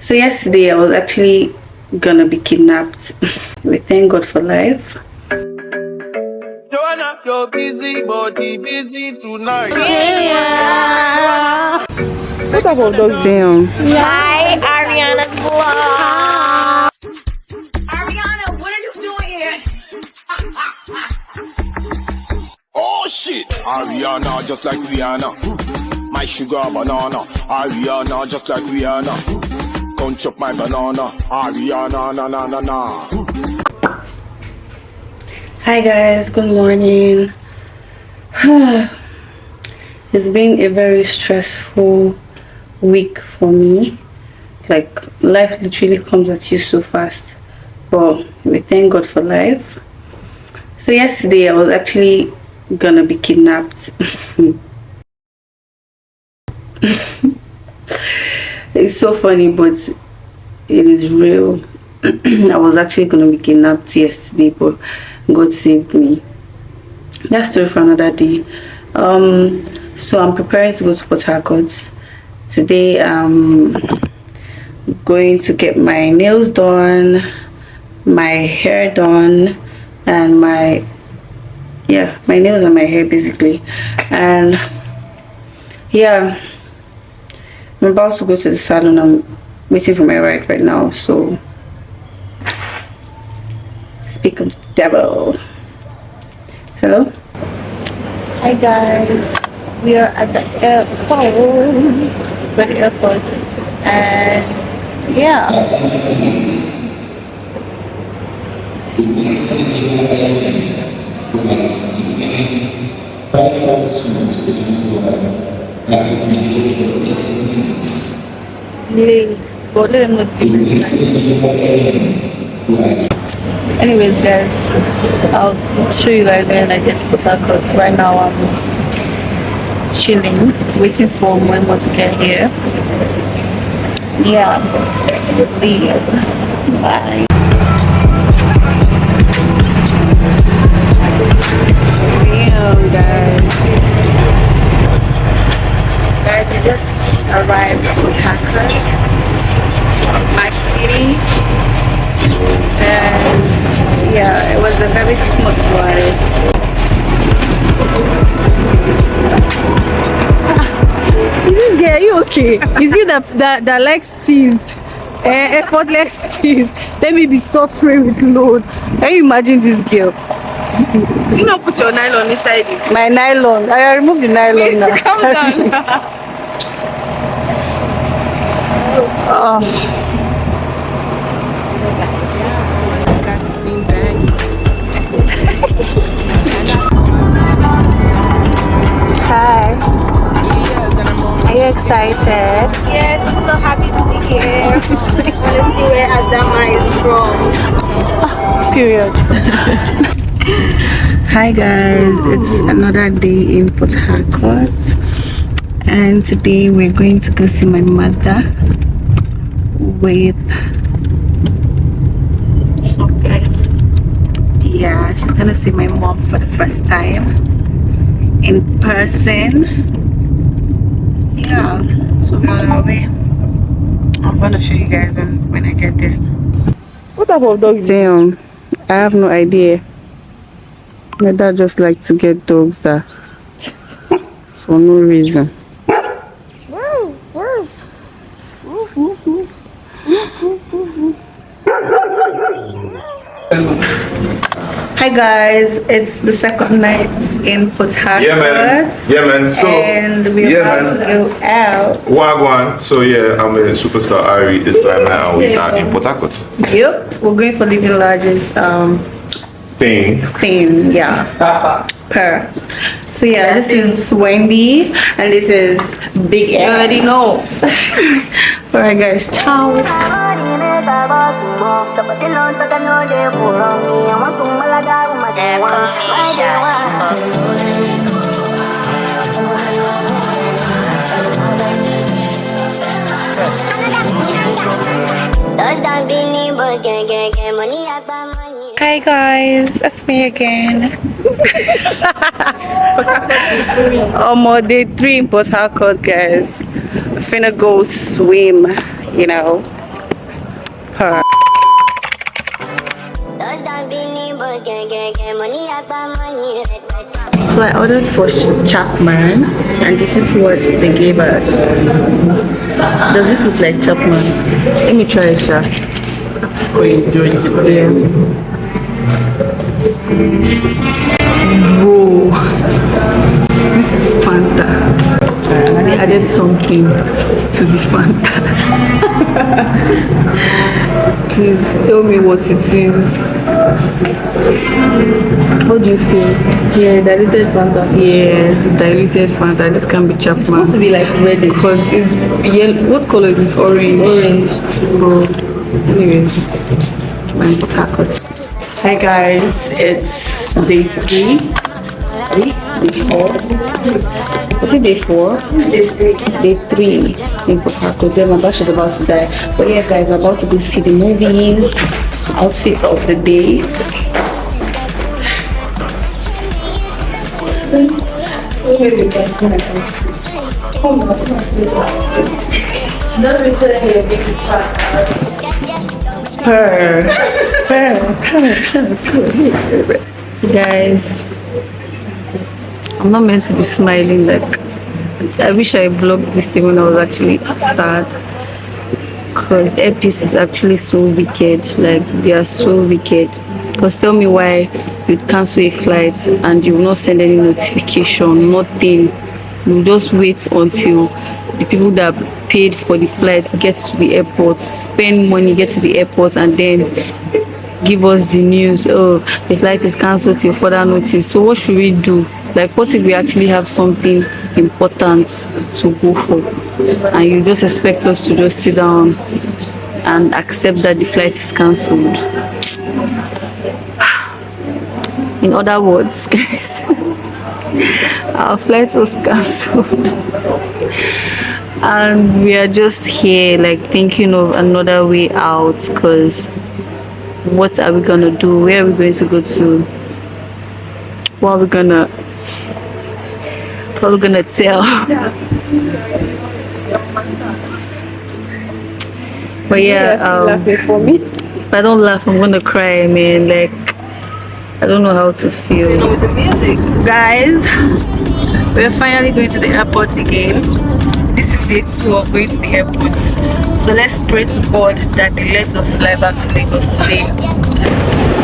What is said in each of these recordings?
So yesterday I was actually gonna be kidnapped. We thank God for life. Joanna, you're busy, body busy tonight. Yeah. What about dog? Damn. Hi, Ariana's vlog. Ariana, what are you doing here? Oh shit! Ariana, just like Rihanna. My sugar banana. Ariana, just like Rihanna. Don't chop my banana. Ariana, na na na na. Hi guys, good morning. It's been a very stressful week for me. Like, life literally comes at you so fast, but we thank God for life. So yesterday I was actually gonna be kidnapped. It's so funny, but it is real. I was actually gonna be kidnapped yesterday, but God saved me. That's story for another day. So I'm preparing to go to Port Harcourt today. I'm going to get my nails done, my hair done, and my nails and my hair basically. And yeah, I'm about to go to the salon. I'm waiting for my ride right now. So speak of the devil. Hello. Hi guys, we are at the airport. And yeah. Anyways guys, I'll show you guys when I get to Port Harcourt. Right now I'm chilling, waiting for Momo to get here. Yeah, leave. Bye. Damn guys, we just arrived at Port Harcourt, my city. And yeah, it was a very smooth ride. Is this girl, are you okay? Is you that likes tease? Effortless tease. Let me be suffering with load. Can you imagine this girl? Do you not put your nylon inside it? My nylon. I removed the nylon now. Calm down. Oh. Hi. Are you excited? Yes, I'm so happy to be here. I want to see where Adama is from. Period. Hi guys, it's another day in Port Harcourt, and today we're going to go see my mother with some guys. Yeah, she's gonna see my mom for the first time in person. Yeah, so we're on our way. I'm gonna show you guys when I get there. What type of dog? Damn, I have no idea. My dad just like to get dogs that for no reason. Hi guys, it's the second night in Port Harcourt. Yeah man. So and we're about to go out. Wagwan. So yeah, I'm a superstar Ari this time now. We are in Port Harcourt. Yep, we're going for Living Large's Thing. yeah. Per. So yeah, this is Wendy and this is Big You Ed. already know. Alright guys, ciao. Hi guys, it's me again. Day 3 in Port Harcourt guys. Finna go swim. you know. Her. So I ordered for Chapman, and this is what they gave us. Does this look like Chapman? Let me try it, sir. Yeah. Bro, this is Fanta. They added something to the Fanta. Please tell me what it is. How do you feel? Yeah, diluted Fanta. Yeah, diluted Fanta. This can be Chapman. It's supposed to be like reddish. Because it's yellow. What color is this? Orange. Orange. Bro. Anyways, my taco. Hi guys, it's day 3. Day 4. Is it day 4? Day 3 in Port Harcourt. Then my batch is about to die. But yeah guys, we're about to go see the movies. Outfits of the day. Guys, I'm not meant to be smiling. Like, I wish I vlogged this thing when I was actually sad, because Airpiece is actually so wicked. Like, they are so wicked. Because tell me why you'd cancel a flight and you will not send any notification, nothing. You just wait until the people that paid for the flight get to the airport, spend money, get to the airport, and then give us the news. Oh, the flight is cancelled till further notice. So what should we do? Like, what if we actually have something important to go for, and you just expect us to just sit down and accept that the flight is cancelled? In other words, guys, our flight was cancelled, and we are just here like thinking of another way out. Because what are we gonna do? Where are we going to go to? What are we gonna tell? But yeah, laughing for me. if I don't laugh, I'm gonna cry, man. Like, I don't know how to feel. With the music. Guys, we're finally going to the airport again. This is day 2 of going to the airport. So let's pray to God that they let us fly back to Lagos today.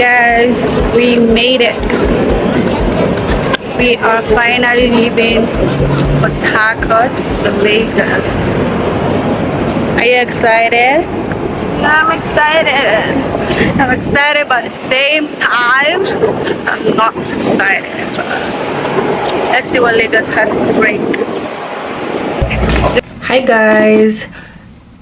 Guys, we made it. We are finally leaving Port Harcourt to Lagos. Are you excited? I'm excited. I'm excited, but at the same time, I'm not excited. Let's see what Lagos has to bring. Hi guys,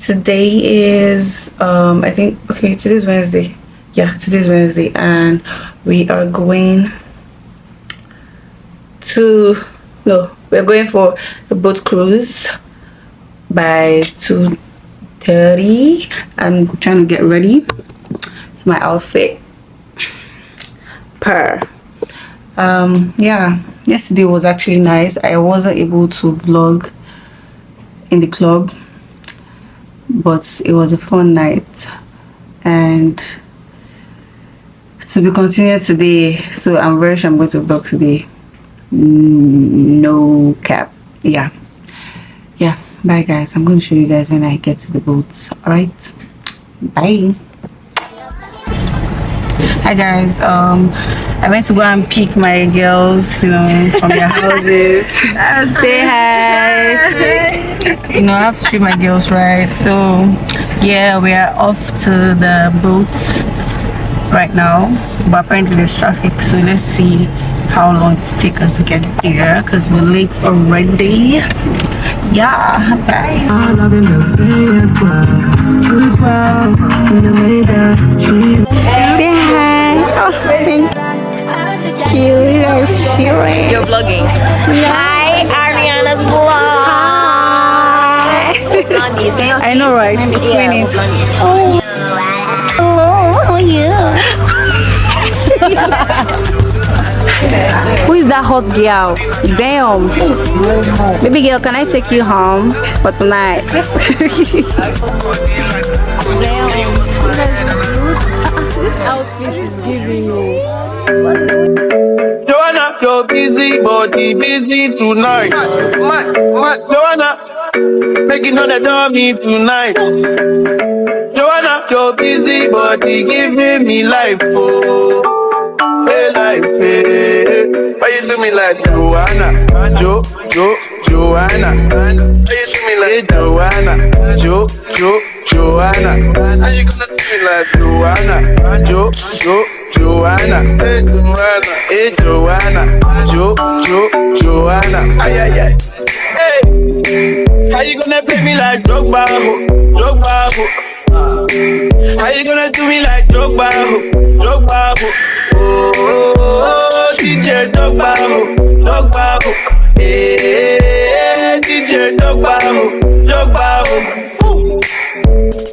today is I think, okay, today's Wednesday. Yeah, today's Wednesday, and we are going to, no, we're going for a boat cruise by 2:30. I'm trying to get ready. It's my outfit. Yeah, yesterday was actually nice. I wasn't able to vlog in the club, but it was a fun night, and to be continued today. So I'm very sure I'm going to vlog today. No cap. Yeah, bye guys. I'm going to show you guys when I get to the boat. All right, bye. Hi guys, I went to go and pick my girls, you know, from their houses. Say hi. You know, I have to treat my girls right. So yeah, we are off to the boat right now, but apparently there's traffic, so let's see how long it takes us to get there, because we're late already. Yeah, bye. Say hi. Oh, thank you. You guys cheering. You're vlogging. Hi, Ariana's vlog. I know, right? It's raining. Oh, yeah. Who is that hot girl? Damn. Baby girl, can I take you home for tonight? body busy tonight. Mad, Joanna, making all the dummy tonight. Joanna, your busy body giving me life, oh, hey life, hey. Why you do me like Joanna, Joanna? Why you do me like Joanna, Joanna? How you gonna do me like Joanna, Joanna? Hey Joanna, Joanna? Ay ay ay. Hey, how you gonna play me like Drogba? How you gonna do me like Drogba? Oh, DJ Drogba, hey, DJ Drogba.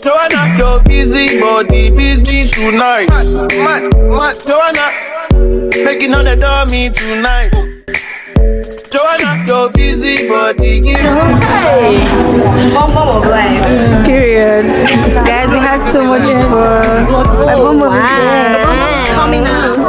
Joanna, your busy body busy tonight. Mad, Joanna, making all the dummy tonight. Joanna, your busy body give Bum of life. Period. Guys, we had so much fun. My mom was there. Coming out.